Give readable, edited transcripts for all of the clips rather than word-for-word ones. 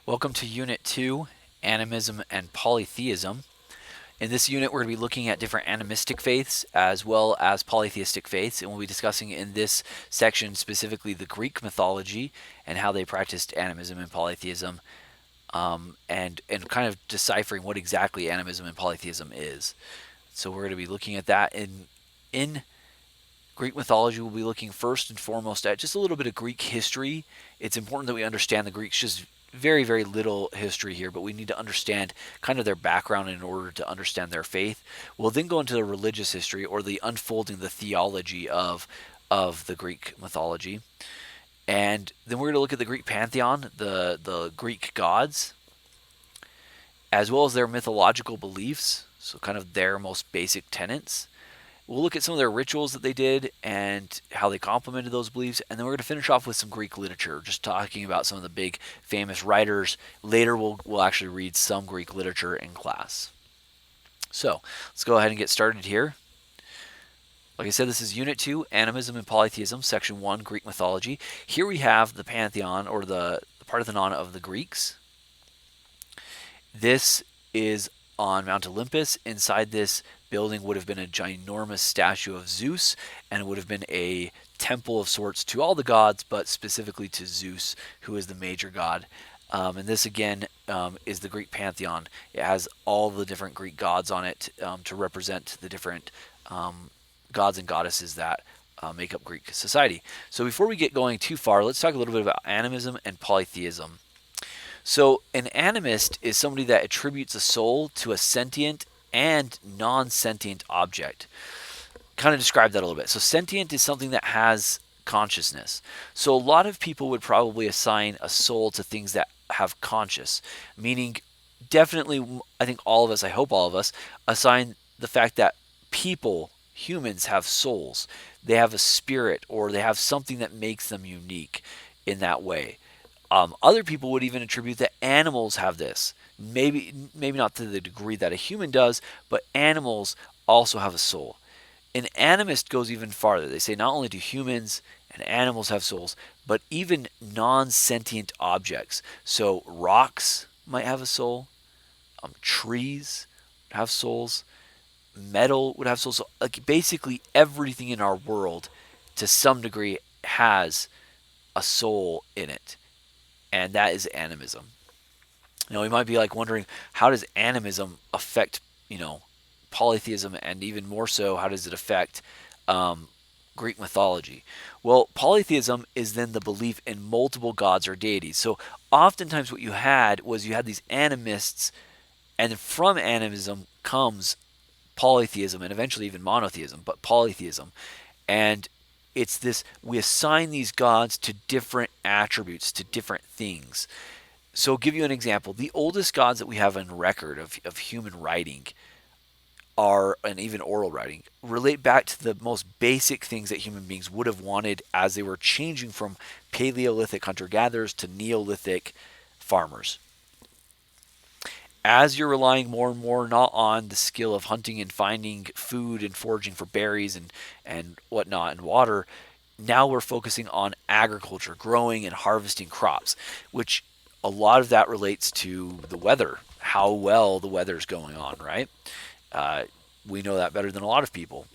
Welcome to Unit 2, Animism and Polytheism. In this unit, we're going to be looking at different animistic faiths as well as polytheistic faiths, and we'll be discussing in this section specifically the Greek mythology and how they practiced animism and polytheism, and kind of deciphering what exactly animism and polytheism is. So we're going to be looking at that in Greek mythology. We'll be looking first and foremost at just a little bit of Greek history. It's important that we understand the Greeks. Just very, very little history here, but we need to understand kind of their background in order to understand their faith. We'll then go into the religious history, or the unfolding, the theology of the Greek mythology. And then we're going to look at the Greek pantheon, the Greek gods, as well as their mythological beliefs, so kind of their most basic tenets. We'll look at some of their rituals that they did and how they complemented those beliefs. And then we're going to finish off with some Greek literature, just talking about some of the big famous writers. Later, we'll actually read some Greek literature in class. So let's go ahead and get started here. Like I said, this is Unit 2, Animism and Polytheism, Section 1, Greek Mythology. Here we have the Pantheon, or the Parthenon of the Greeks. This is on Mount Olympus. Inside this building would have been a ginormous statue of Zeus, and it would have been a temple of sorts to all the gods, but specifically to Zeus, who is the major god. And this again is the Greek pantheon. It has all the different Greek gods on it to represent the different gods and goddesses that make up Greek society. So before we get going too far, let's talk a little bit about animism and polytheism. So an animist is somebody that attributes a soul to a sentient and non-sentient object. Kind of describe that a little bit. So sentient is something that has consciousness. So a lot of people would probably assign a soul to things that have conscious, meaning definitely, I think all of us, I hope all of us, assign the fact that people, humans, have souls. They have a spirit, or they have something that makes them unique in that way. Other people would even attribute that animals have this. Maybe not to the degree that a human does, but animals also have a soul. An animist goes even farther. They say not only do humans and animals have souls, but even non-sentient objects. So rocks might have a soul. Trees have souls. Metal would have souls. So, like, basically everything in our world, to some degree, has a soul in it, and that is animism. We might be like wondering, how does animism affect, polytheism, and even more so, how does it affect Greek mythology? Well, polytheism is then the belief in multiple gods or deities. So oftentimes what you had these animists, and from animism comes polytheism, and eventually even monotheism, but polytheism. And it's this, we assign these gods to different attributes, to different things. So I'll give you an example. The oldest gods that we have on record of human writing are, and even oral writing, relate back to the most basic things that human beings would have wanted as they were changing from Paleolithic hunter-gatherers to Neolithic farmers. As you're relying more and more not on the skill of hunting and finding food and foraging for berries and whatnot and water, now we're focusing on agriculture, growing and harvesting crops, which a lot of that relates to the weather, how well the weather's going on, right? We know that better than a lot of people.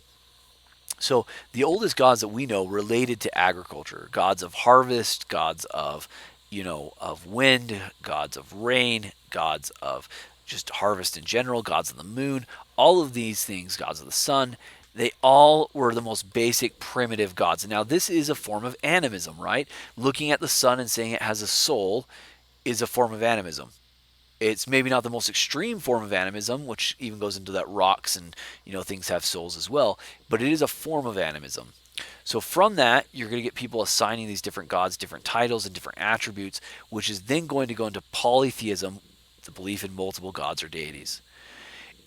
So the oldest gods that we know related to agriculture, gods of harvest, gods of of wind, gods of rain, gods of just harvest in general, gods of the moon, all of these things, gods of the sun, they all were the most basic primitive gods. Now this is a form of animism, right? Looking at the sun and saying it has a soul is a form of animism. It's maybe not the most extreme form of animism, which even goes into that rocks and things have souls as well, but it is a form of animism. So from that, you're going to get people assigning these different gods different titles and different attributes, which is then going to go into polytheism, the belief in multiple gods or deities.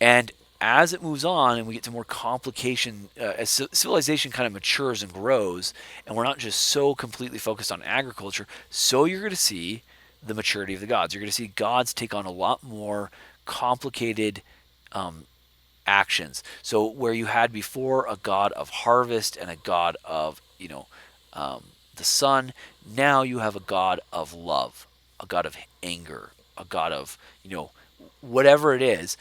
And as it moves on and we get to more complication, as civilization kind of matures and grows, and we're not just so completely focused on agriculture, so you're going to see the maturity of the gods. You're going to see gods take on a lot more complicated actions. So where you had before a god of harvest and a god of the sun, now you have a god of love, a god of anger, a god of, whatever it is.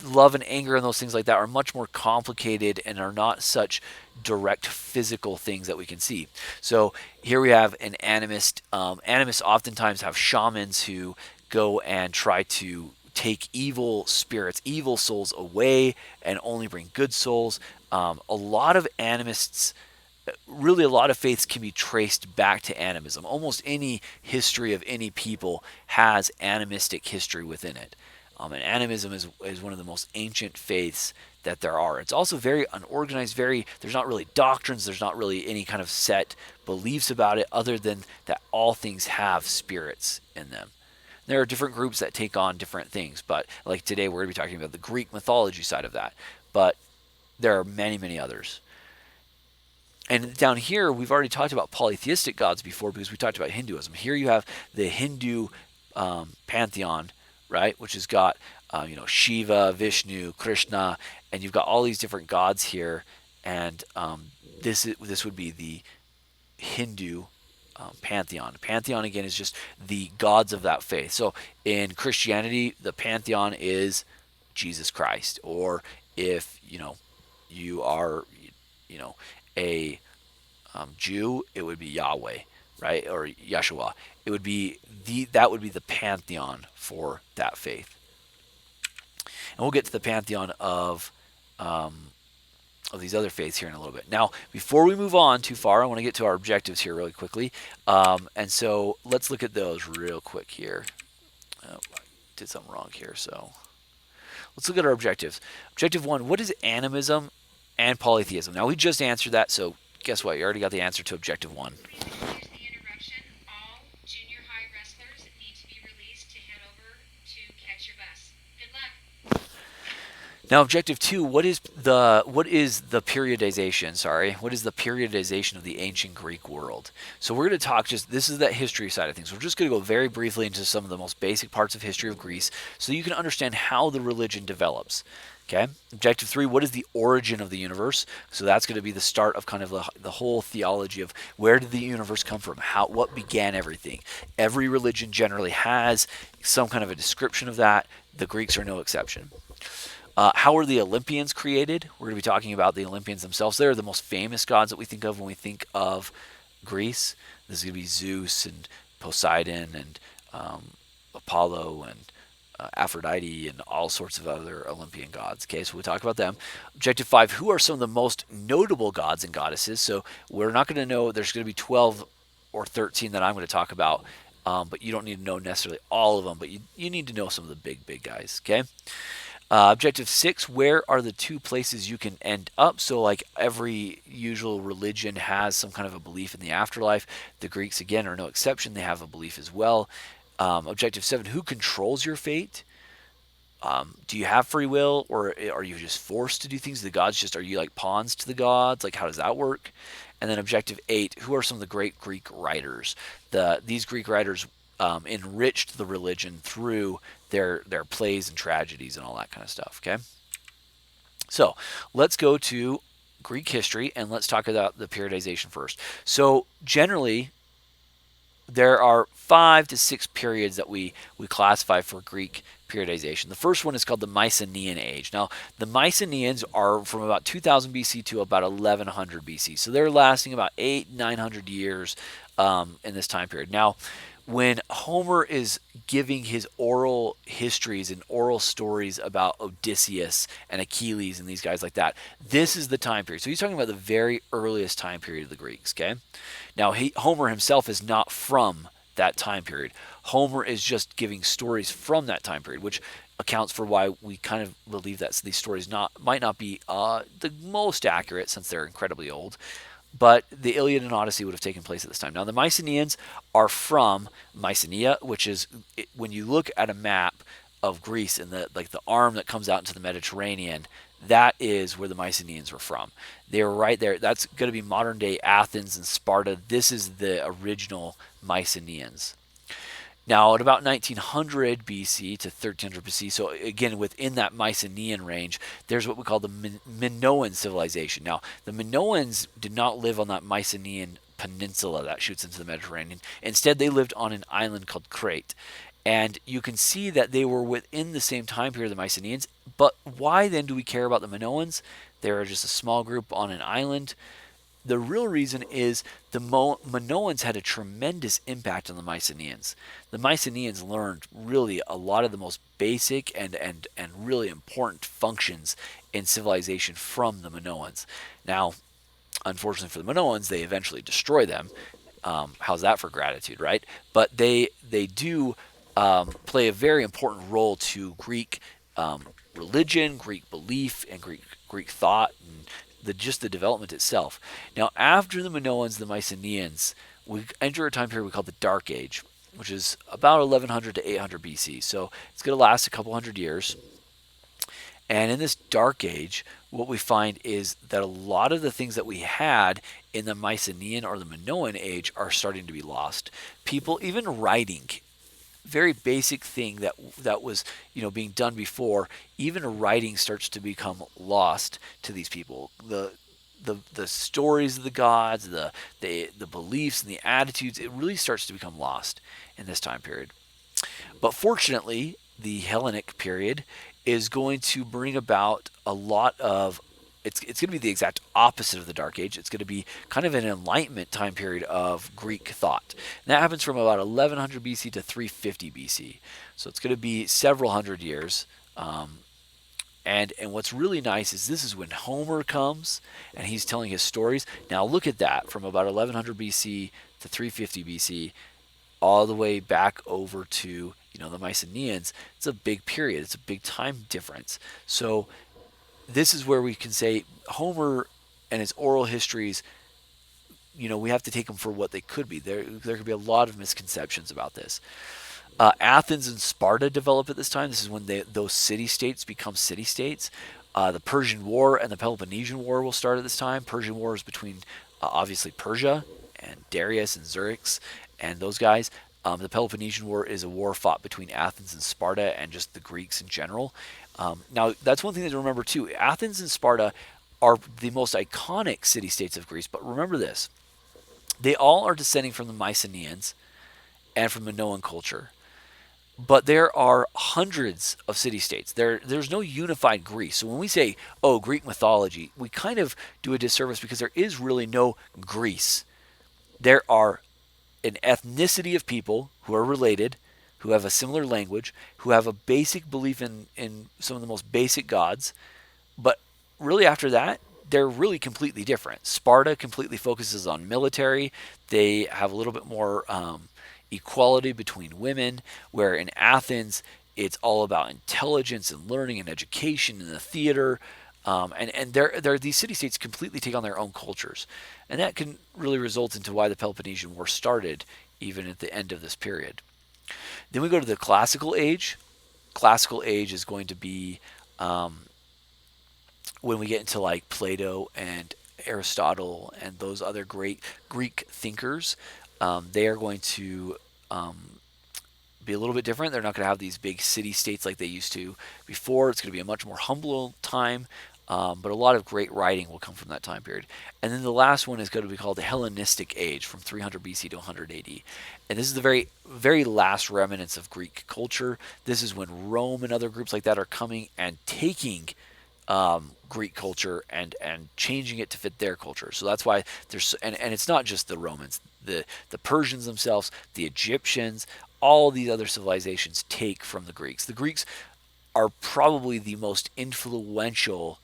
Love and anger and those things like that are much more complicated and are not such direct physical things that we can see. So here we have an animist. Animists oftentimes have shamans who go and try to take evil spirits, evil souls away and only bring good souls. A lot of animists, really a lot of faiths can be traced back to animism. Almost any history of any people has animistic history within it. And animism is one of the most ancient faiths that there are. It's also very unorganized, there's not really doctrines, there's not really any kind of set beliefs about it other than that all things have spirits in them. There are different groups that take on different things, but like today we're going to be talking about the Greek mythology side of that. But there are many, many others. And down here, we've already talked about polytheistic gods before because we talked about Hinduism. Here you have the Hindu pantheon, right, which has got Shiva, Vishnu, Krishna, and you've got all these different gods here. And this would be the Hindu pantheon. Pantheon again is just the gods of that faith. So in Christianity, the pantheon is Jesus Christ, or if you are a Jew, it would be Yahweh, right, or Yeshua. It would be that would be the pantheon for that faith. And we'll get to the pantheon of these other faiths here in a little bit. Now, before we move on too far, I want to get to our objectives here really quickly. And so let's look at those real quick here. Oh, I did something wrong here, so let's look at our objectives. Objective 1, what is animism and polytheism? Now, we just answered that, so guess what? You already got the answer to objective 1. Now, objective 2, what is the periodization? What is the periodization of the ancient Greek world? So we're going to talk this is that history side of things. We're just going to go very briefly into some of the most basic parts of history of Greece so you can understand how the religion develops. Okay. Objective 3, what is the origin of the universe? So that's going to be the start of kind of the whole theology of where did the universe come from? What began everything? Every religion generally has some kind of a description of that. The Greeks are no exception. How were the Olympians created? We're going to be talking about the Olympians themselves. They're the most famous gods that we think of when we think of Greece. This is going to be Zeus and Poseidon and Apollo and Aphrodite and all sorts of other Olympian gods. Okay, so we'll talk about them. Objective 5, who are some of the most notable gods and goddesses? So we're not going to know, there's going to be 12 or 13 that I'm going to talk about, but you don't need to know necessarily all of them, but you need to know some of the big guys, okay? Objective 6, where are the two places you can end up? So like every usual religion has some kind of a belief in the afterlife. The Greeks, again, are no exception. They have a belief as well. Objective 7, who controls your fate? Do you have free will, or are you just forced to do things? The gods are you like pawns to the gods? Like, how does that work? And then objective 8, who are some of the great Greek writers? These Greek writers enriched the religion through their plays and tragedies and all that kind of stuff. Okay, so let's go to Greek history and let's talk about the periodization first. So generally, there are 5 to 6 periods that we classify for Greek periodization. The first one is called the Mycenaean Age. Now, the Mycenaeans are from about 2000 BC to about 1100 BC. So they're lasting about 900 years in this time period. Now, when Homer is giving his oral histories and oral stories about Odysseus and Achilles and these guys like that, this is the time period. So he's talking about the very earliest time period of the Greeks, okay? Now, Homer himself is not from that time period. Homer is just giving stories from that time period, which accounts for why we kind of believe that these stories might not be the most accurate since they're incredibly old. But the Iliad and Odyssey would have taken place at this time. Now, the Mycenaeans are from Mycenae, which is, when you look at a map of Greece and the arm that comes out into the Mediterranean, that is where the Mycenaeans were from. They were right there. That's going to be modern-day Athens and Sparta. This is the original Mycenaeans. Now, at about 1900 BC to 1300 BC, so again, within that Mycenaean range, there's what we call the Minoan civilization. Now, the Minoans did not live on that Mycenaean peninsula that shoots into the Mediterranean. Instead, they lived on an island called Crete. And you can see that they were within the same time period of the Mycenaeans. But why then do we care about the Minoans? They were just a small group on an island. The real reason is the Minoans had a tremendous impact on the Mycenaeans. The Mycenaeans learned really a lot of the most basic and really important functions in civilization from the Minoans. Now, unfortunately for the Minoans, they eventually destroy them. How's that for gratitude, right? But they do play a very important role to Greek religion, Greek belief, and Greek thought, and just the development itself. Now, after the Minoans, the Mycenaeans, we enter a time period we call the Dark Age, which is about 1100 to 800 BC. So it's going to last a couple hundred years. And in this Dark Age, what we find is that a lot of the things that we had in the Mycenaean or the Minoan age are starting to be lost. People, even writing, very basic thing that was being done before, even writing starts to become lost to these people. The stories of the gods, the beliefs and the attitudes, it really starts to become lost in this time period. But fortunately, the Hellenic period is going to bring about a lot of it's going to be the exact opposite of the Dark Age. It's going to be kind of an Enlightenment time period of Greek thought. And that happens from about 1100 BC to 350 BC. So it's going to be several hundred years. And what's really nice is this is when Homer comes and he's telling his stories. Now look at that, from about 1100 BC to 350 BC, all the way back over to the Mycenaeans. It's a big period. It's a big time difference. So this is where we can say Homer and his oral histories, we have to take them for what they could be. There could be a lot of misconceptions about this. Athens and Sparta develop at this time. This is when those city-states become city-states. The Persian War and the Peloponnesian War will start at this time. Persian War is between obviously Persia and Darius and Xerxes and those guys. The Peloponnesian War is a war fought between Athens and Sparta and just the Greeks in general. Now, that's one thing to remember too. Athens and Sparta are the most iconic city-states of Greece, but remember this. They all are descending from the Mycenaeans and from Minoan culture. But there are hundreds of city-states. There's no unified Greece. So when we say, Greek mythology, we kind of do a disservice because there is really no Greece. There are an ethnicity of people who are related, who have a similar language, who have a basic belief in some of the most basic gods. But really after that, they're really completely different. Sparta completely focuses on military. They have a little bit more equality between women, where in Athens, it's all about intelligence and learning and education and the theater. And these city-states completely take on their own cultures. And that can really result into why the Peloponnesian War started even at the end of this period. Then we go to the Classical Age. Classical Age is going to be when we get into like Plato and Aristotle and those other great Greek thinkers. They are going to be a little bit different. They're not going to have these big city-states like they used to before. It's going to be a much more humble time. But a lot of great writing will come from that time period. And then the last one is going to be called the Hellenistic Age, from 300 BC to 100 AD. And this is the very, very last remnants of Greek culture. This is when Rome and other groups like that are coming and taking Greek culture and changing it to fit their culture. So that's why there's, and it's not just the Romans, the Persians themselves, the Egyptians, all these other civilizations take from the Greeks. The Greeks are probably the most influential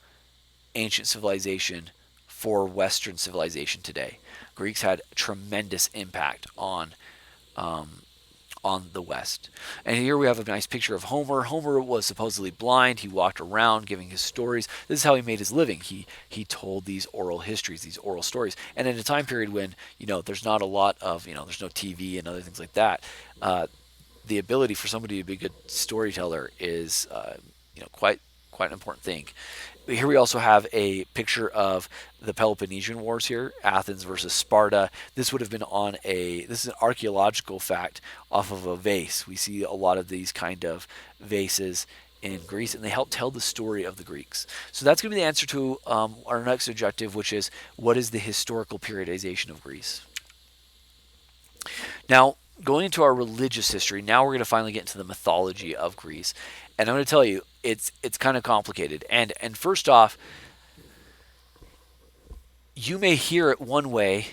ancient civilization for Western civilization today. Greeks had tremendous impact on the West. And here we have a nice picture of Homer. Homer was supposedly blind. He walked around giving his stories. This is how he made his living. He told these oral histories, these oral stories. And in a time period when, there's not a lot of, there's no TV and other things like that, the ability for somebody to be a good storyteller is, quite an important thing. Here we also have a picture of the Peloponnesian Wars here, Athens versus Sparta. This would have been this is an archaeological fact off of a vase. We see a lot of these kind of vases in Greece, and they help tell the story of the Greeks. So that's going to be the answer to our next objective, which is, what is the historical periodization of Greece? Now, going into our religious history, now we're going to finally get into the mythology of Greece. And I'm going to tell you, it's kind of complicated. And first off, you may hear it one way,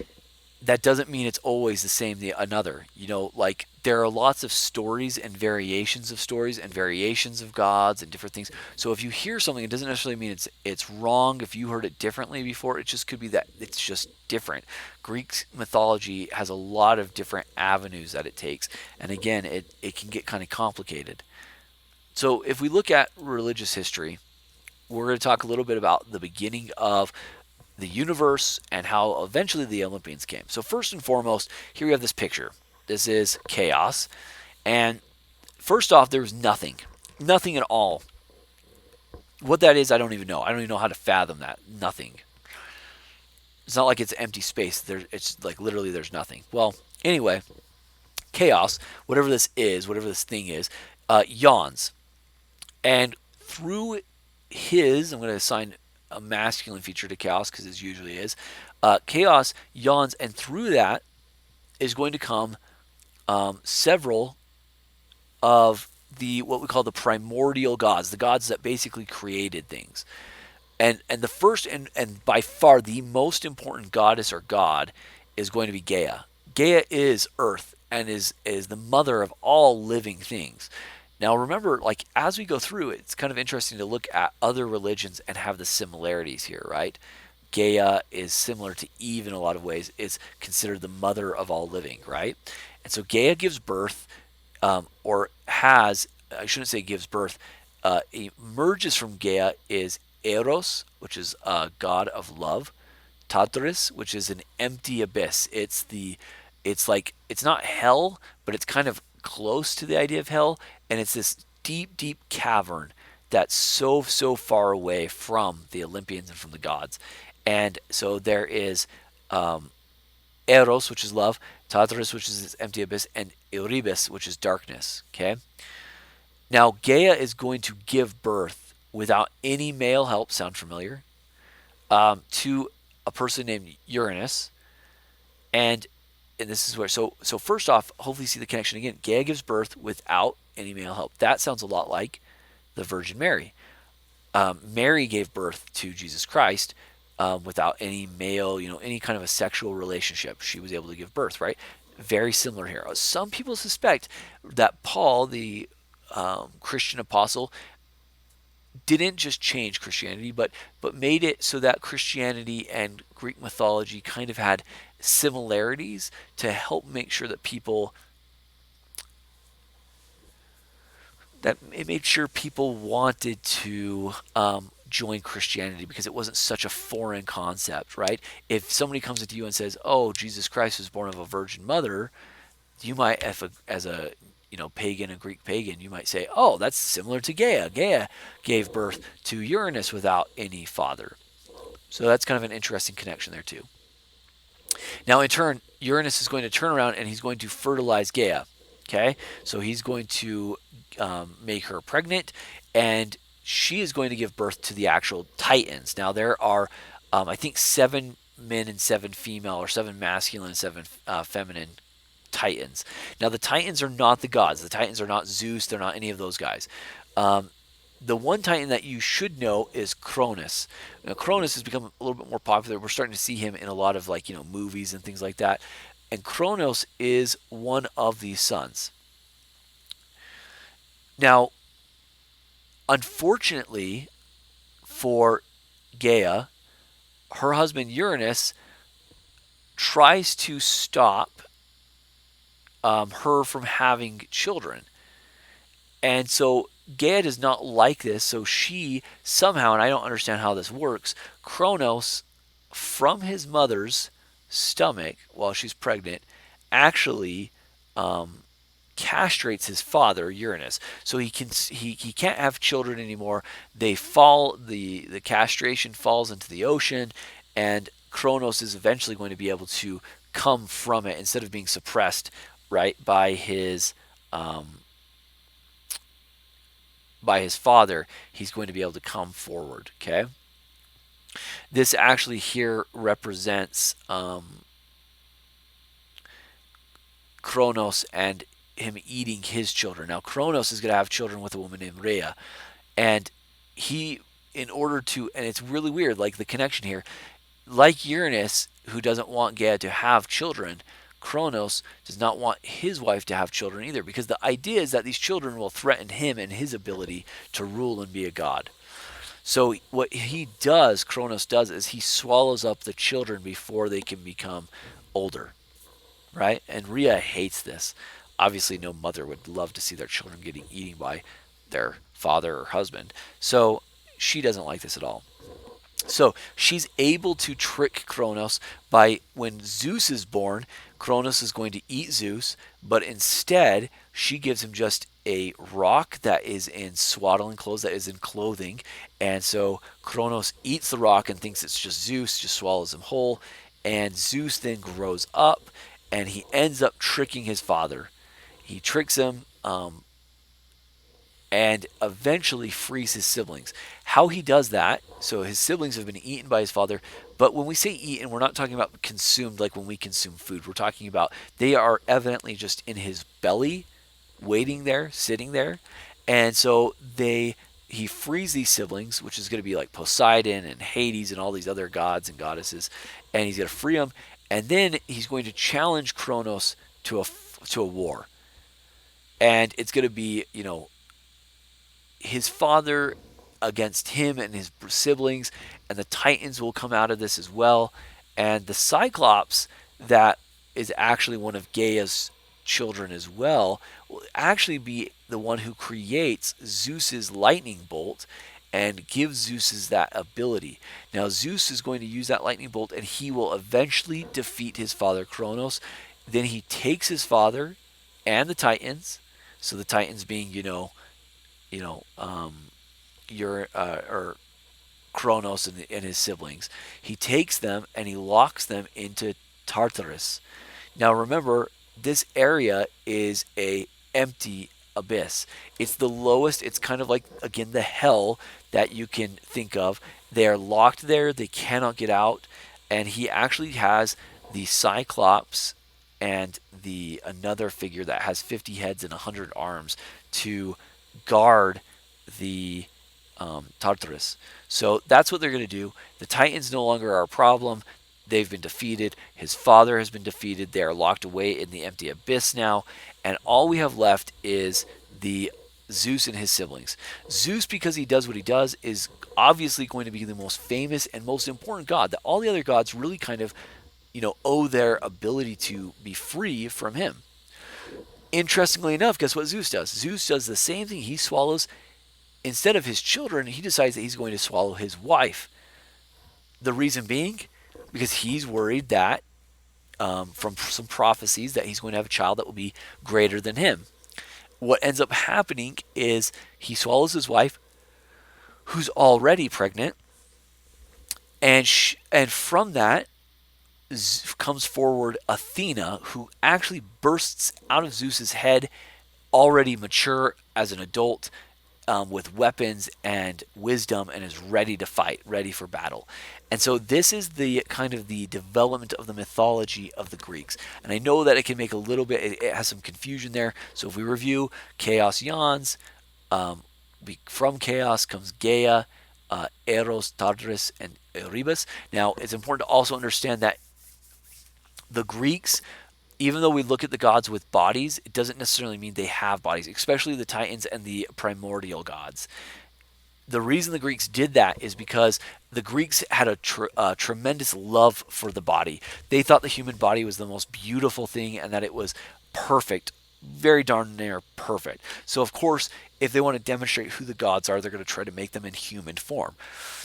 that doesn't mean it's always the same the another. Like there are lots of stories and variations of gods and different things. So if you hear something, it doesn't necessarily mean it's wrong. If you heard it differently before, it just could be that it's just different. Greek mythology has a lot of different avenues that it takes, and again, it can get kind of complicated. So if we look at religious history, we're going to talk a little bit about the beginning of the universe and how eventually the Olympians came. So, first and foremost, here we have this picture. This is chaos. And first off, there's nothing. Nothing at all. What that is, I don't even know. I don't even know how to fathom that. Nothing. It's not like it's empty space. It's like literally there's nothing. Well, anyway, chaos, whatever this is, whatever this thing is, yawns. And through I'm going to assign a masculine feature to chaos because it usually is. Chaos yawns, and through that is going to come several of the what we call the primordial gods, the gods that basically created things. And the first and by far the most important goddess or god is going to be Gaia. Gaia is Earth and is the mother of all living things. Now remember, like as we go through, it's kind of interesting to look at other religions and have the similarities here, right? Gaia is similar to Eve in a lot of ways. It's considered the mother of all living, right? And so Gaia gives birth, or has, I shouldn't say gives birth, emerges from Gaia is Eros, which is a god of love, Tartarus, which is an empty abyss. It's not hell, but it's kind of close to the idea of hell, and it's this deep, deep cavern that's so far away from the Olympians and from the gods. And so there is Eros, which is love, Tartarus, which is this empty abyss, and Eurybis, which is darkness. Okay. Now Gaia is going to give birth without any male help. Sound familiar? To a person named Uranus, and this is where so first off, hopefully you see the connection again. Gaia gives birth without any male help. That sounds a lot like the Virgin Mary. Mary gave birth to Jesus Christ without any male, any kind of a sexual relationship. She was able to give birth, right? Very similar here. Some people suspect that Paul, the Christian apostle, didn't just change Christianity, but made it so that Christianity and Greek mythology kind of had similarities to help make sure that it made sure people wanted to join Christianity because it wasn't such a foreign concept, right? If somebody comes to you and says, "Oh, Jesus Christ was born of a virgin mother," you might, as a pagan, a Greek pagan, you might say, "Oh, that's similar to Gaia. Gaia gave birth to Uranus without any father." So that's kind of an interesting connection there too. Now, in turn, Uranus is going to turn around and he's going to fertilize Gaia. Okay, so he's going to make her pregnant, and she is going to give birth to the actual Titans. Now, there are, I think, 7 men and 7 female, or 7 masculine and 7 feminine Titans. Now, the Titans are not the gods. The Titans are not Zeus. They're not any of those guys. The one Titan that you should know is Cronus. Now, Cronus has become a little bit more popular. We're starting to see him in a lot of movies and things like that. And Kronos is one of these sons. Now, unfortunately for Gaia, her husband Uranus tries to stop her from having children. And so Gaia does not like this, so she somehow, and I don't understand how this works, Kronos, from his mother's stomach while she's pregnant, actually castrates his father Uranus, so he can't have children anymore. They fall the castration falls into the ocean, and Kronos is eventually going to be able to come from it instead of being suppressed, right, by his father. He's going to be able to come forward. Okay, this actually here represents Kronos and him eating his children. Now, Kronos is going to have children with a woman named Rhea, and he, in order to, and it's really weird, like the connection here, like Uranus, who doesn't want Gaia to have children, Kronos does not want his wife to have children either, because the idea is that these children will threaten him and his ability to rule and be a god. So what he does, Kronos does, is he swallows up the children before they can become older, right? And Rhea hates this. Obviously, no mother would love to see their children getting eaten by their father or husband. So she doesn't like this at all. So she's able to trick Kronos by, when Zeus is born, Kronos is going to eat Zeus, but instead she gives him just a rock that is in swaddling clothes, that is in clothing. And so Kronos eats the rock and thinks it's just Zeus, just swallows him whole. And Zeus then grows up and he ends up tricking his father. He tricks him, and eventually frees his siblings. How he does that, so his siblings have been eaten by his father, but when we say eaten, we're not talking about consumed like when we consume food. We're talking about they are evidently just in his belly, waiting there, sitting there. And so he frees these siblings, which is going to be like Poseidon and Hades and all these other gods and goddesses, and he's going to free them, and then he's going to challenge Kronos to a war. And it's going to be, his father against him and his siblings, and the Titans will come out of this as well. And the Cyclops, that is actually one of Gaia's children as well, will actually be the one who creates Zeus's lightning bolt and gives Zeus's that ability. Now Zeus is going to use that lightning bolt and he will eventually defeat his father Kronos. Then he takes his father and the Titans, so the Titans being, or Kronos and his siblings. He takes them and he locks them into Tartarus. Now remember, this area is a empty abyss. It's the lowest. It's kind of like, again, the hell that you can think of. They are locked there. They cannot get out. And he actually has the Cyclops and the another figure that has 50 heads and 100 arms to guard the Tartarus. So that's what they're going to do. The Titans no longer are a problem. They've been defeated. His father has been defeated. They are locked away in the empty abyss now. And all we have left is the Zeus and his siblings. Zeus, because he does what he does, is obviously going to be the most famous and most important god, that all the other gods really kind of, owe their ability to be free from him. Interestingly enough, guess what Zeus does? Zeus does the same thing. He swallows, instead of his children, he decides that he's going to swallow his wife. The reason being, because he's worried that, from some prophecies, that he's going to have a child that will be greater than him. What ends up happening is he swallows his wife, who's already pregnant, and from that comes forward Athena, who actually bursts out of Zeus's head, already mature as an adult, with weapons and wisdom, and is ready to fight, ready for battle. And so this is the kind of the development of the mythology of the Greeks. And I know that it can make a little bit, it has some confusion there. So if we review, chaos yawns, from chaos comes Gaia, Eros, Tartarus, and Erebus. Now it's important to also understand that the Greeks, even though we look at the gods with bodies, it doesn't necessarily mean they have bodies, especially the Titans and the primordial gods. The reason the Greeks did that is because the Greeks had a tremendous love for the body. They thought the human body was the most beautiful thing and that it was perfect, very darn near perfect. So, of course, if they want to demonstrate who the gods are, they're going to try to make them in human form.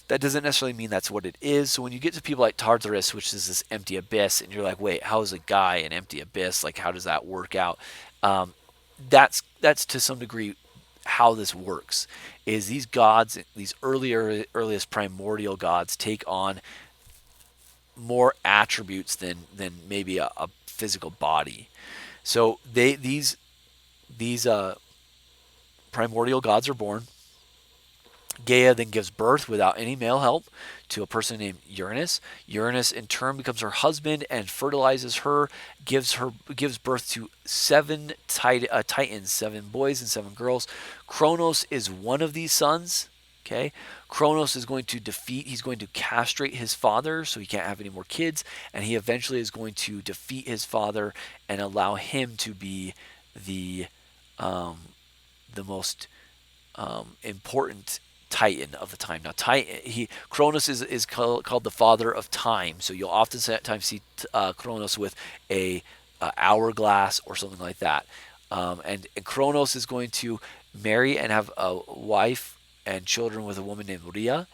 That doesn't necessarily mean that's what it is. So when you get to people like Tartarus, which is this empty abyss, and you're like, wait, how is a guy an empty abyss? Like, how does that work out? That's to some degree how this works. Is these gods, these earliest primordial gods, take on more attributes than maybe a physical body. So these primordial gods are born. Gaia then gives birth without any male help to a person named Uranus. Uranus in turn becomes her husband and fertilizes her, gives birth to titans, 7 boys and 7 girls. Kronos is one of these sons. Okay, Kronos is going to he's going to castrate his father so he can't have any more kids, and he eventually is going to defeat his father and allow him to be the um, the most important Titan of the time. Now, Cronus is called the father of time, so you'll oftentimes see Cronus with a hourglass or something like that. And Cronus is going to marry and have a wife and children with a woman named Rhea.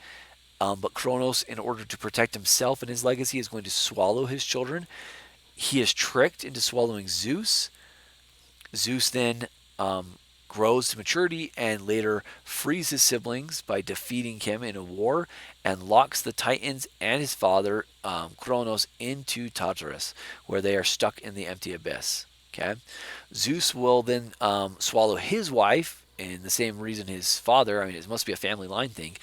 But Cronus, in order to protect himself and his legacy, is going to swallow his children. He is tricked into swallowing Zeus. Zeus then grows to maturity and later frees his siblings by defeating him in a war and locks the Titans and his father, Kronos, into Tartarus, where they are stuck in the empty abyss. Okay, Zeus will then swallow his wife, in the same reason his father, I mean, it must be a family line thing,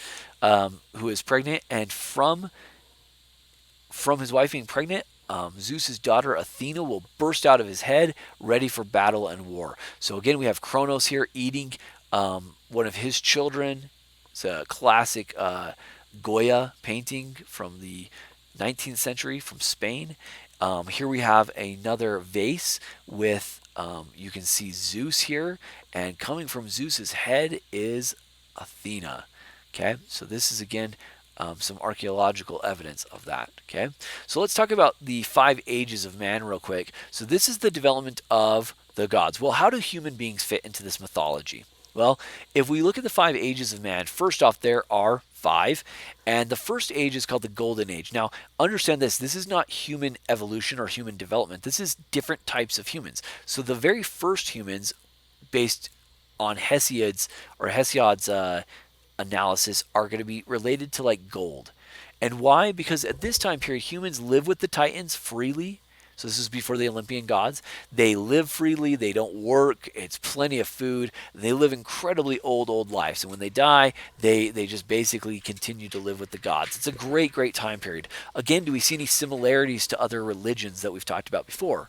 who is pregnant, and from his wife being pregnant, Zeus's daughter Athena will burst out of his head, ready for battle and war. So again, we have Kronos here eating one of his children. It's a classic Goya painting from the 19th century from Spain. Here we have another vase with, you can see Zeus here, and coming from Zeus's head is Athena. Okay, so this is again some archaeological evidence of that. Okay, so let's talk about the 5 ages of man real quick. So this is the development of the gods. Well, how do human beings fit into this mythology? Well, if we look at the 5 ages of man, first off, there are 5, and the first age is called the Golden Age. Now, understand this: this is not human evolution or human development. This is different types of humans. So the very first humans, based on Hesiod's analysis, are going to be related to like gold. And why? Because at this time period, humans live with the Titans freely. So this is before the Olympian gods. They live freely. They don't work. It's plenty of food. They live incredibly old lives. And when they die, they just basically continue to live with the gods. It's a great time period. Again, do we see any similarities to other religions that we've talked about before?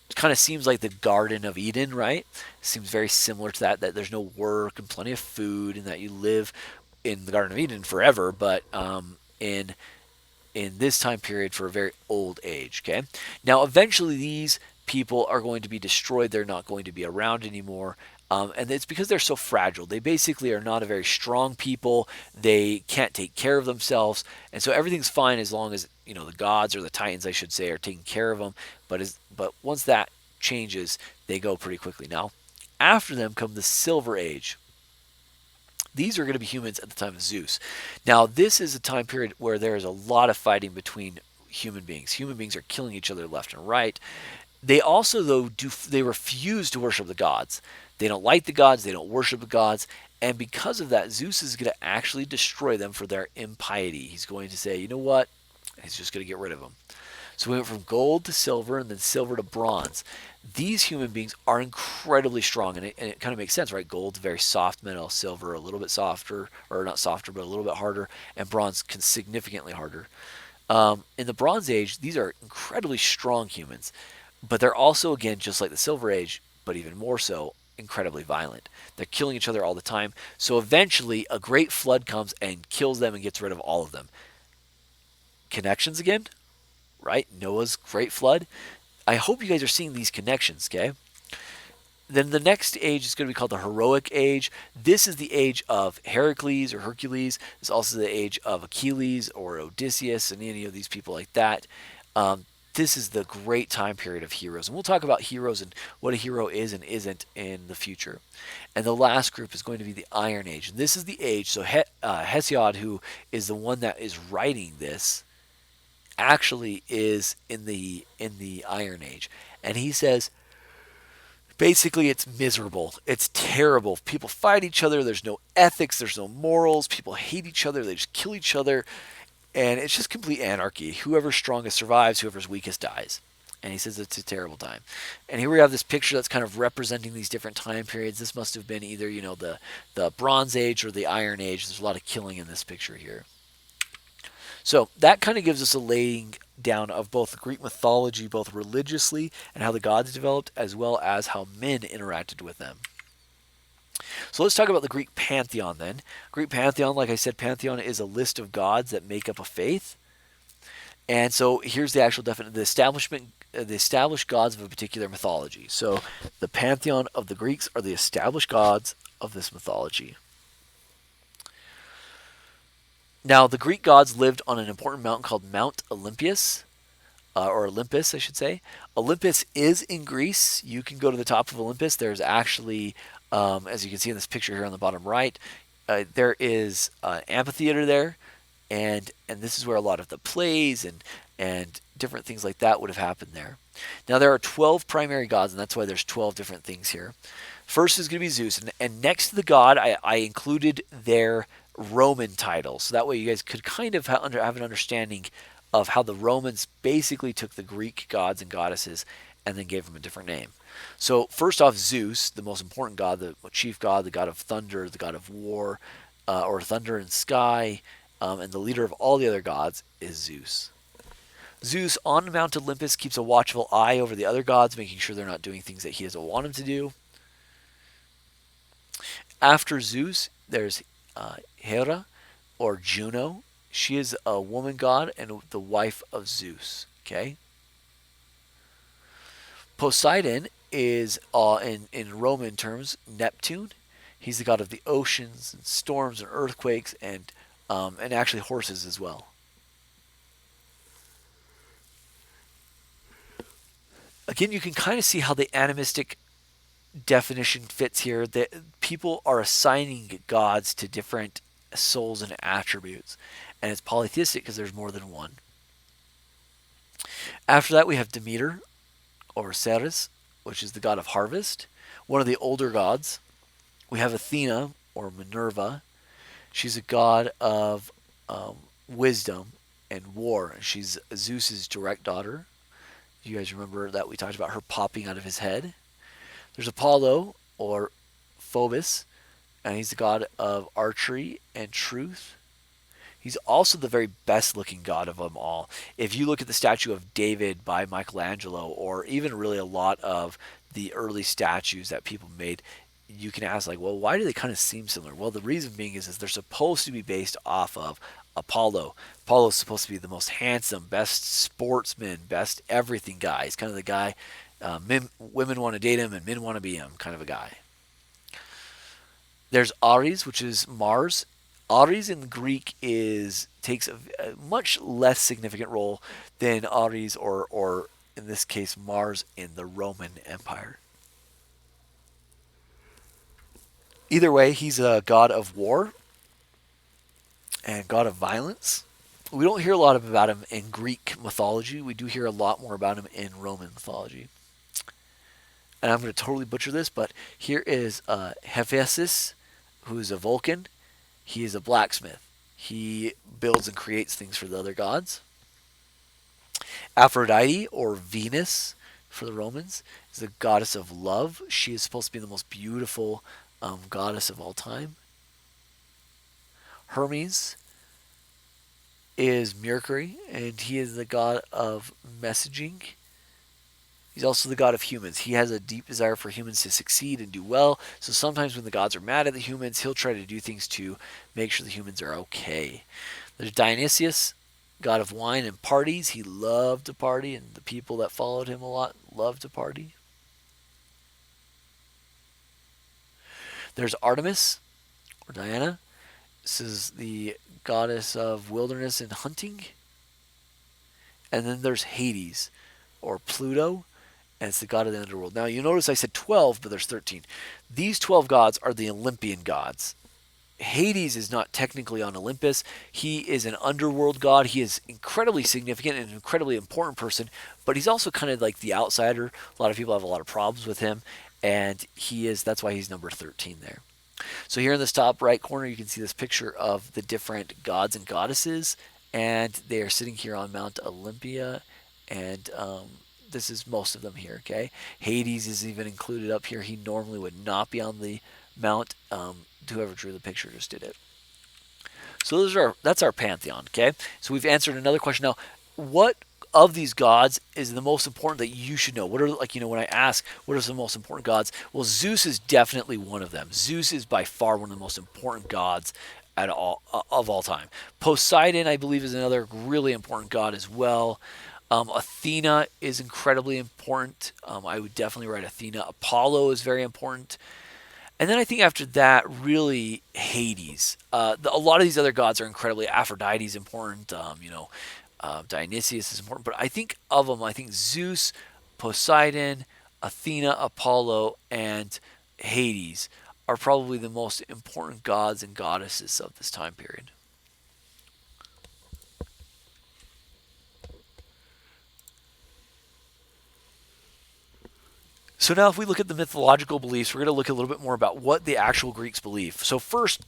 It kind of seems like the Garden of Eden, right? Seems very similar to that there's no work and plenty of food, and that you live in the Garden of Eden forever, but in this time period for a very old age. Okay, now eventually these people are going to be destroyed. They're not going to be around anymore. And it's because they're so fragile. They basically are not a very strong people. They can't take care of themselves, and so everything's fine as long as the gods, or the Titans, I should say, are taking care of them. But once that changes, they go pretty quickly. Now, after them come the Silver Age. These are going to be humans at the time of Zeus. Now, this is a time period where there is a lot of fighting between human beings. Human beings are killing each other left and right. They also, though, they refuse to worship the gods. They don't like the gods. They don't worship the gods. And because of that, Zeus is going to actually destroy them for their impiety. He's going to say, you know what? He's just going to get rid of them. So we went from gold to silver, and then silver to bronze. These human beings are incredibly strong, and it kind of makes sense, right? Gold's very soft metal, silver a little bit softer, or not softer, but a little bit harder, and bronze significantly harder. In the Bronze Age, these are incredibly strong humans, but they're also, again, just like the Silver Age, but even more so, incredibly violent. They're killing each other all the time. So eventually, a great flood comes and kills them and gets rid of all of them. Connections again? Right? Noah's great flood. I hope you guys are seeing these connections, okay? Then the next age is going to be called the Heroic Age. This is the age of Heracles or Hercules. It's also the age of Achilles or Odysseus and any of these people like that. This is the great time period of heroes. And we'll talk about heroes and what a hero is and isn't in the future. And the last group is going to be the Iron Age. And this is the age, so Hesiod, who is the one that is writing this, actually is in the Iron Age, and he says basically it's miserable, it's terrible. People fight each other. There's no ethics. There's no morals. People hate each other. They just kill each other, and it's just complete anarchy. Whoever's strongest survives. Whoever's weakest dies. And he says it's a terrible time. And here we have this picture that's kind of representing these different time periods. This must have been either, the Bronze Age or the Iron Age. There's a lot of killing in this picture here. So that kind of gives us a laying down of both Greek mythology, both religiously and how the gods developed, as well as how men interacted with them. So let's talk about the Greek Pantheon then. Greek Pantheon, like I said, Pantheon is a list of gods that make up a faith. And so here's the actual definition: the established gods of a particular mythology. So the Pantheon of the Greeks are the established gods of this mythology. Now, the Greek gods lived on an important mountain called Mount Olympus, or Olympus, I should say. Olympus is in Greece. You can go to the top of Olympus. There's actually, as you can see in this picture here on the bottom right, there is an amphitheater there, and this is where a lot of the plays and different things like that would have happened there. Now, there are 12 primary gods, and that's why there's 12 different things here. First is going to be Zeus, and next to the god, I included their Roman title, so that way you guys could kind of have an understanding of how the Romans basically took the Greek gods and goddesses and then gave them a different name. So first off, Zeus, the most important god, the chief god, the god of thunder, the god of war, or thunder and sky, and the leader of all the other gods is Zeus. Zeus on Mount Olympus keeps a watchful eye over the other gods, making sure they're not doing things that he doesn't want them to do. After Zeus, there's Hera, or Juno. She is a woman god and the wife of Zeus. Okay. Poseidon is, in Roman terms, Neptune. He's the god of the oceans and storms and earthquakes and actually horses as well. Again, you can kind of see how the animistic definition fits here. That people are assigning gods to different souls and attributes, and it's polytheistic because there's more than one. After that, we have Demeter, or Ceres, which is the god of harvest, one of the older gods. We have Athena, or Minerva. She's a god of wisdom and war. She's Zeus's direct daughter. You guys remember that we talked about her popping out of his head. There's Apollo, or Phobos, and he's the god of archery and truth. He's also the very best looking god of them all. If you look at the statue of David by Michelangelo, or even really a lot of the early statues that people made, you can ask, like, well, why do they kind of seem similar? Well, the reason being is they're supposed to be based off of Apollo. Apollo's supposed to be the most handsome, best sportsman, best everything guy. He's kind of the guy women want to date him and men want to be him kind of a guy. There's Ares, which is Mars. Ares in Greek takes a much less significant role than Ares, or in this case Mars, in the Roman Empire. Either way, he's a god of war and god of violence. We don't hear a lot about him in Greek mythology. We do hear a lot more about him in Roman mythology. And I'm going to totally butcher this, but here is Hephaestus, who's a Vulcan. He is a blacksmith. He builds and creates things for the other gods. Aphrodite, or Venus for the Romans, is the goddess of love. She is supposed to be the most beautiful goddess of all time. Hermes is Mercury, and he is the god of messaging. He's also the god of humans. He has a deep desire for humans to succeed and do well. So sometimes when the gods are mad at the humans, he'll try to do things to make sure the humans are okay. There's Dionysius, god of wine and parties. He loved to party, and the people that followed him a lot loved to party. There's Artemis, or Diana. This is the goddess of wilderness and hunting. And then there's Hades, or Pluto, and it's the god of the underworld. Now, you notice I said 12, but there's 13. These 12 gods are the Olympian gods. Hades is not technically on Olympus. He is an underworld god. He is incredibly significant and an incredibly important person, but he's also kind of like the outsider. A lot of people have a lot of problems with him, and that's why he's number 13 there. So here in this top right corner, you can see this picture of the different gods and goddesses, and they are sitting here on Mount Olympia, and this is most of them here. Okay, Hades is even included up here. He normally would not be on the mount. Whoever drew the picture just did it. So that's our pantheon. Okay, so we've answered another question. Now, what of these gods is the most important that you should know? What are, like, when I ask what are the most important gods? Well, Zeus is definitely one of them. Zeus is by far one of the most important gods at all of all time. Poseidon, I believe, is another really important god as well. Athena is incredibly important. I would definitely write Athena. Apollo is very important. And then I think after that, really Hades. A lot of these other gods are incredibly. Aphrodite is important. Dionysius is important. But I think of them, I think Zeus, Poseidon, Athena, Apollo, and Hades are probably the most important gods and goddesses of this time period. So now if we look at the mythological beliefs, we're going to look a little bit more about what the actual Greeks believe. So first,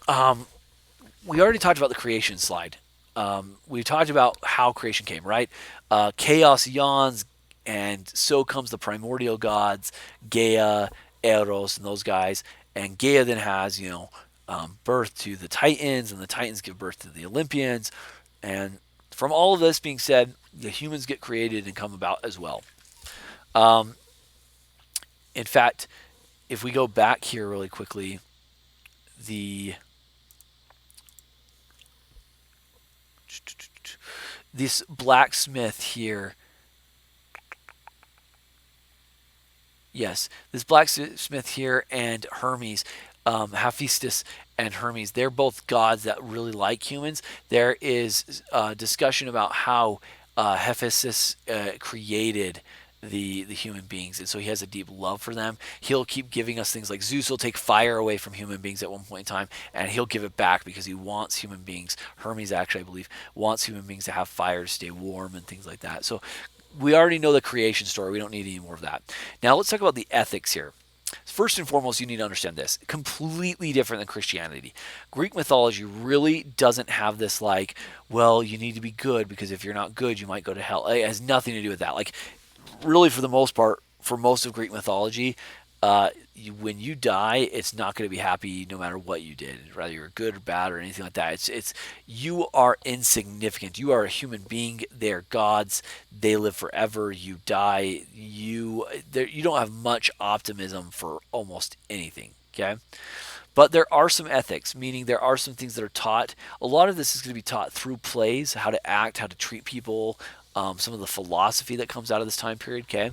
we already talked about the creation slide. We talked about how creation came, right? Chaos yawns, and so comes the primordial gods, Gaia, Eros, and those guys. And Gaia then has, birth to the Titans, and the Titans give birth to the Olympians. And from all of this being said, the humans get created and come about as well. In fact, if we go back here really quickly, this blacksmith here, yes, this blacksmith here and Hermes, Hephaestus and Hermes, they're both gods that really like humans. There is discussion about how Hephaestus created the human beings, and so he has a deep love for them. He'll keep giving us things like Zeus will take fire away from human beings at one point in time, and he'll give it back because he wants human beings. Hermes actually, I believe, wants human beings to have fire to stay warm and things like that. So we already know the creation story. We don't need any more of that. Now let's talk about the ethics here. First and foremost, you need to understand this. Completely different than Christianity. Greek mythology really doesn't have this, like, well, you need to be good because if you're not good, you might go to hell. It has nothing to do with that. Like, really, for the most part, for most of Greek mythology, when you die, it's not going to be happy no matter what you did, whether you're good or bad or anything like that. It's you are insignificant. You are a human being. They're gods. They live forever. You die. You don't have much optimism for almost anything. Okay. But there are some ethics, meaning there are some things that are taught. A lot of this is going to be taught through plays, how to act, how to treat people, some of the philosophy that comes out of this time period. Okay.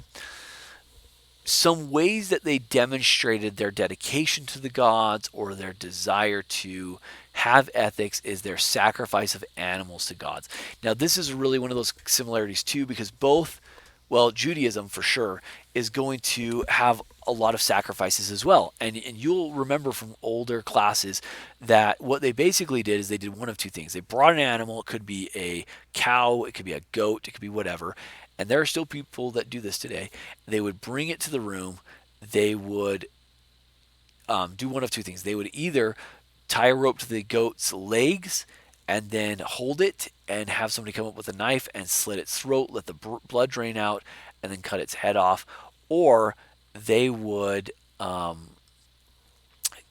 Some ways that they demonstrated their dedication to the gods or their desire to have ethics is their sacrifice of animals to gods. Now, this is really one of those similarities too, because both, well, Judaism for sure is going to have a lot of sacrifices as well. And you'll remember from older classes that what they basically did is they did one of two things. They brought an animal, it could be a cow, it could be a goat, it could be whatever. And there are still people that do this today. They would bring it to the room. They would do one of two things. They would either tie a rope to the goat's legs and then hold it and have somebody come up with a knife and slit its throat, let the blood drain out, and then cut its head off. Or they would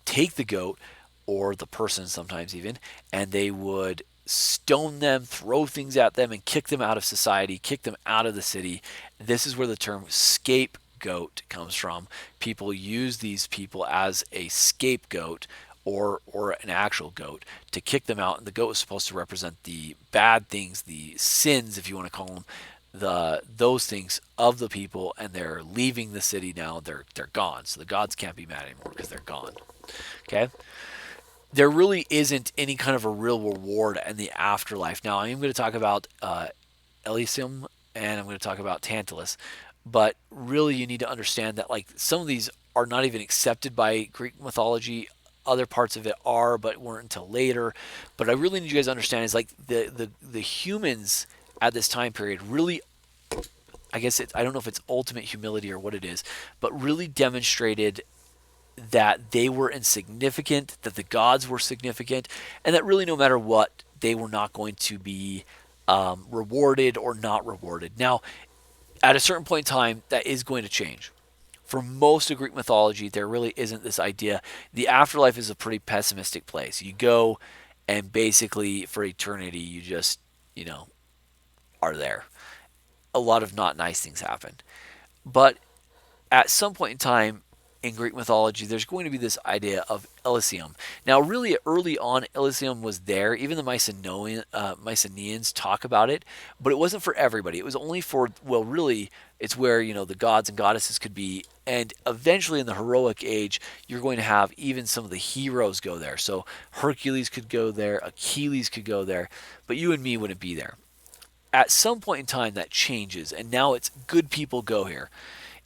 take the goat, or the person sometimes even, and they would stone them, throw things at them, and kick them out of society, kick them out of the city. This is where the term scapegoat comes from. People use these people as a scapegoat or an actual goat to kick them out. And the goat is supposed to represent the bad things, the sins, if you want to call them, those things of the people, and they're leaving the city now. They're gone. So the gods can't be mad anymore because they're gone. Okay? There really isn't any kind of a real reward in the afterlife. Now, I'm going to talk about Elysium, and I'm going to talk about Tantalus. But really, you need to understand that, like, some of these are not even accepted by Greek mythology. Other parts of it are, but weren't until later. But I really need you guys to understand is, like, the humans at this time period really, I guess I don't know if it's ultimate humility or what it is, but really demonstrated that they were insignificant, that the gods were significant, and that really no matter what, they were not going to be rewarded or not rewarded. Now, At a certain point in time, that is going to change. For most of Greek mythology, there really isn't this idea. The afterlife is a pretty pessimistic place. You go, and basically for eternity, you just, you know, are there. A lot of not nice things happen. But at some point in time in Greek mythology, there's going to be this idea of Elysium. Now, really early on, Elysium was there. Even the Mycenaeans talk about it, but it wasn't for everybody. It was only for, well, really, it's where, the gods and goddesses could be. And eventually, in the heroic age, you're going to have even some of the heroes go there. So Hercules could go there, Achilles could go there, but you and me wouldn't be there. At some point in time, that changes, and now it's good people go here.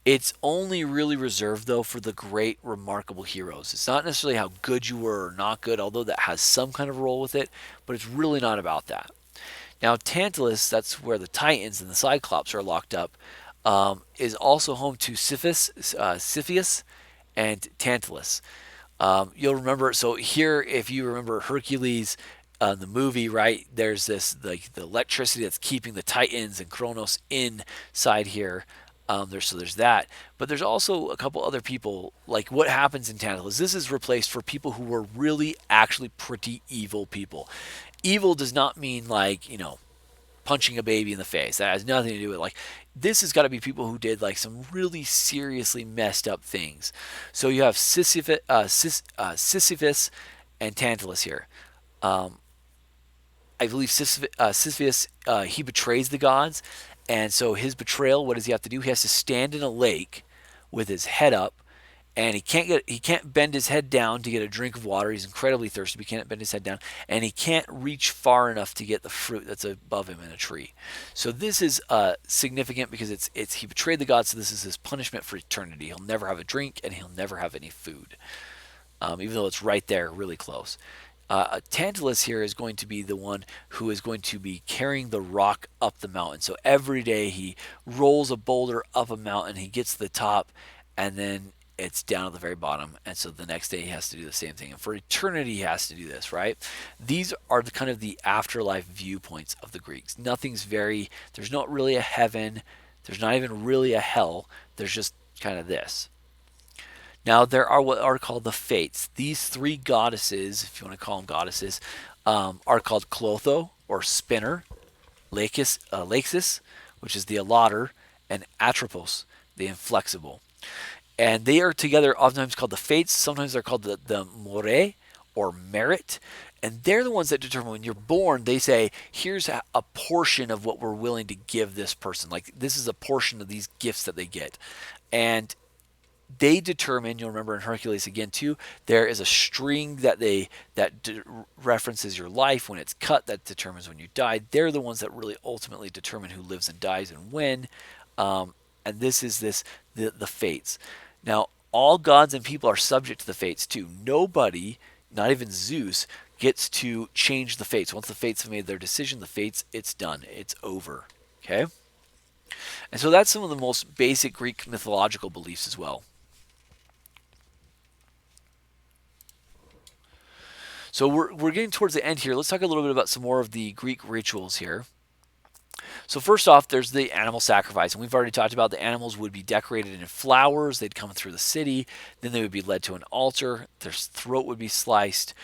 It's only really reserved, though, for the great, remarkable heroes. It's not necessarily how good you were or not good, although that has some kind of role with it, but it's really not about that. Now, Tantalus, that's where the Titans and the Cyclops are locked up, is also home to Cepheus and Tantalus. You'll remember, so here, if you remember Hercules, the movie, right? There's this like the electricity that's keeping the Titans and Kronos inside here. There's that, but there's also a couple other people. Like what happens in Tantalus, this is replaced for people who were really actually pretty evil people. Evil does not mean like punching a baby in the face. That has nothing to do with like this has got to be people who did like some really seriously messed up things. So you have Sisyphus and Tantalus here. Um, I believe Sisyphus he betrays the gods, and so his betrayal. What does he have to do? He has to stand in a lake with his head up, and he can't bend his head down to get a drink of water. He's incredibly thirsty. But he can't bend his head down, and he can't reach far enough to get the fruit that's above him in a tree. So this is significant because it's he betrayed the gods. So this is his punishment for eternity. He'll never have a drink, and he'll never have any food, even though it's right there, really close. Tantalus here is going to be the one who is going to be carrying the rock up the mountain. So every day he rolls a boulder up a mountain, he gets to the top, and then it's down at the very bottom. And so the next day he has to do the same thing. And for eternity he has to do this, right? These are the kind of the afterlife viewpoints of the Greeks. There's not really a heaven, there's not even really a hell, there's just kind of this. Now, there are what are called the Fates. These three goddesses, if you want to call them goddesses, are called Clotho, or Spinner, Laxis, which is the Allotter, and Atropos, the Inflexible. And they are together, oftentimes called the Fates. Sometimes they're called the More, or Merit. And they're the ones that determine when you're born, they say, here's a portion of what we're willing to give this person. Like, this is a portion of these gifts that they get. And they determine, you'll remember in Hercules again too, there is a string that references your life. When it's cut, that determines when you die. They're the ones that really ultimately determine who lives and dies and when. And this is the fates. Now, all gods and people are subject to the fates too. Nobody, not even Zeus, gets to change the fates. Once the fates have made their decision, the fates, it's done. It's over. Okay? And so that's some of the most basic Greek mythological beliefs as well. So we're getting towards the end here. Let's talk a little bit about some more of the Greek rituals here. So first off, there's the animal sacrifice, and we've already talked about the animals would be decorated in flowers. They'd come through the city. Then they would be led to an altar. Their throat would be sliced.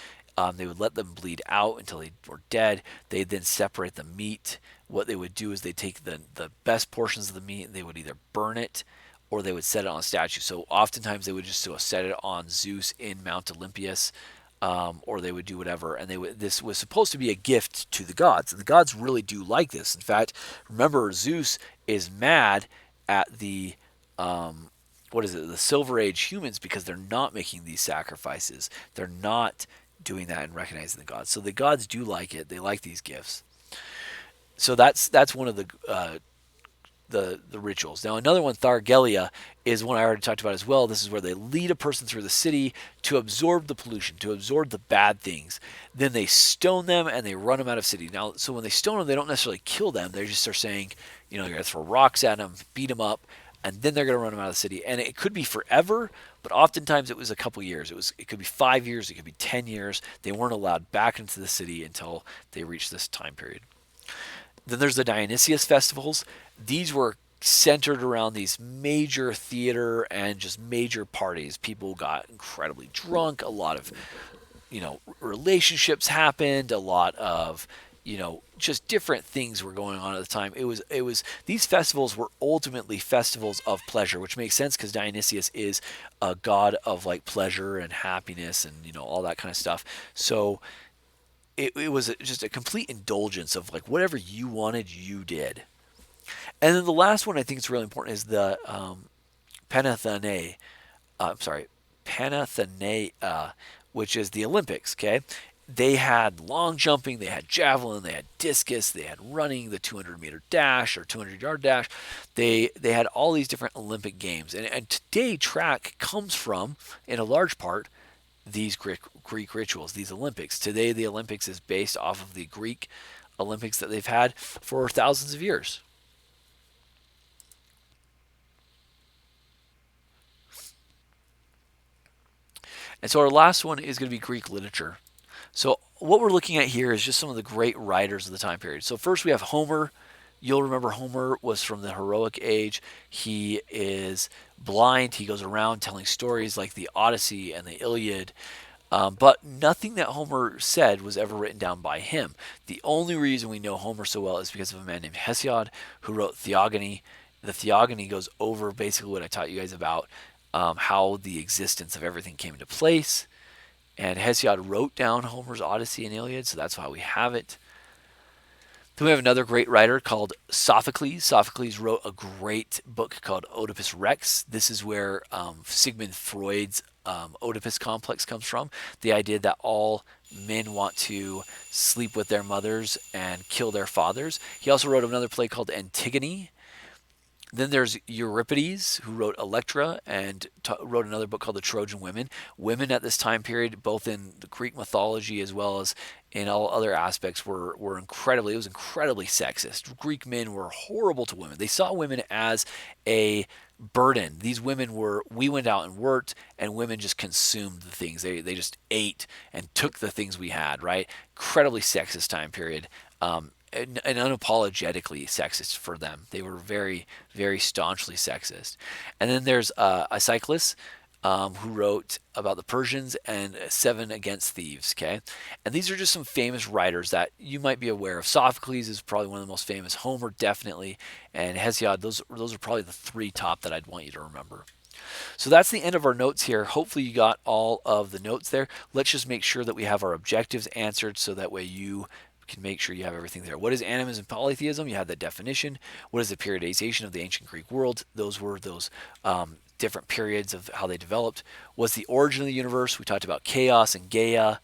They would let them bleed out until they were dead. They'd then separate the meat. What they would do is they'd take the best portions of the meat and they would either burn it or they would set it on a statue. So oftentimes they would just set it on Zeus in Mount Olympus, or they would do whatever. And this was supposed to be a gift to the gods. And the gods really do like this. In fact, remember, Zeus is mad at the the Silver Age humans because they're not making these sacrifices. They're not doing that and recognizing the gods. So the gods do like it. They like these gifts. So that's one of the rituals. Now another one, Thargelia, is one I already talked about as well. This is where they lead a person through the city to absorb the pollution, to absorb the bad things. Then they stone them and they run them out of city. Now, so when they stone them, they don't necessarily kill them. They just are saying, you're going to throw rocks at them, beat them up, and then they're going to run them out of the city. And it could be forever, but oftentimes it was a couple years. It could be 5 years, it could be 10 years. They weren't allowed back into the city until they reached this time period. Then there's the Dionysius festivals. These were centered around these major theater and just major parties. People got incredibly drunk. A lot of, relationships happened. A lot of, just different things were going on at the time. It was these festivals were ultimately festivals of pleasure, which makes sense because Dionysius is a god of like pleasure and happiness and all that kind of stuff. So it was just a complete indulgence of like whatever you wanted, you did. And then the last one I think is really important is the Panathenea. I'm sorry, Panathenea, which is the Olympics. Okay, they had long jumping, they had javelin, they had discus, they had running, the 200-meter dash or 200-yard dash. They had all these different Olympic games, and today track comes from, in a large part, these Greek rituals, these Olympics. Today the Olympics is based off of the Greek Olympics that they've had for thousands of years. And so our last one is going to be Greek literature. So what we're looking at here is just some of the great writers of the time period. So first we have Homer. You'll remember Homer was from the heroic age. He is blind. He goes around telling stories like the Odyssey and the Iliad. But nothing that Homer said was ever written down by him. The only reason we know Homer so well is because of a man named Hesiod who wrote Theogony. The Theogony goes over basically what I taught you guys about, how the existence of everything came into place. And Hesiod wrote down Homer's Odyssey and Iliad, so that's why we have it. Then we have another great writer called Sophocles. Sophocles wrote a great book called Oedipus Rex. This is where Sigmund Freud's Oedipus complex comes from. The idea that all men want to sleep with their mothers and kill their fathers. He also wrote another play called Antigone. Then there's Euripides, who wrote Electra and wrote another book called The Trojan Women. Women at this time period, both in the Greek mythology as well as in all other aspects, were incredibly, it was incredibly sexist. Greek men were horrible to women. They saw women as a burden. These women were, we went out and worked, and women just consumed the things. They just ate and took the things we had, right? Incredibly sexist time period. And unapologetically sexist for them. They were very, very staunchly sexist. And then there's Aeschylus, who wrote about the Persians and Seven Against Thieves. Okay, and these are just some famous writers that you might be aware of. Sophocles is probably one of the most famous. Homer definitely, and Hesiod. Those are probably the three top that I'd want you to remember. So that's the end of our notes here. Hopefully you got all of the notes there. Let's just make sure that we have our objectives answered so that way you can make sure you have everything there. What is animism and polytheism? You have that definition. What is the periodization of the ancient Greek world? Those were those different periods of how they developed. What's the origin of the universe? We talked about chaos and Gaia.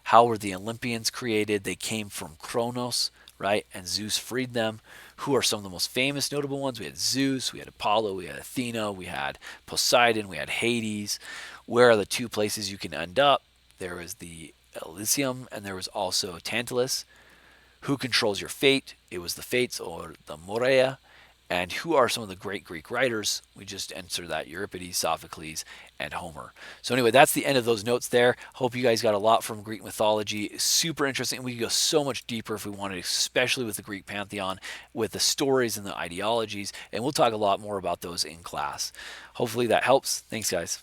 How were the Olympians created? They came from Kronos, right? And Zeus freed them. Who are some of the most famous notable ones? We had Zeus, we had Apollo, we had Athena, we had Poseidon, we had Hades. Where are the two places you can end up? There was the Elysium, and there was also Tantalus. Who controls your fate? It was the Fates or the Morea. And who are some of the great Greek writers? We just answered that: Euripides, Sophocles, and Homer. So anyway, that's the end of those notes there. Hope you guys got a lot from Greek mythology. Super interesting. We could go so much deeper if we wanted, especially with the Greek Pantheon, with the stories and the ideologies. And we'll talk a lot more about those in class. Hopefully that helps. Thanks, guys.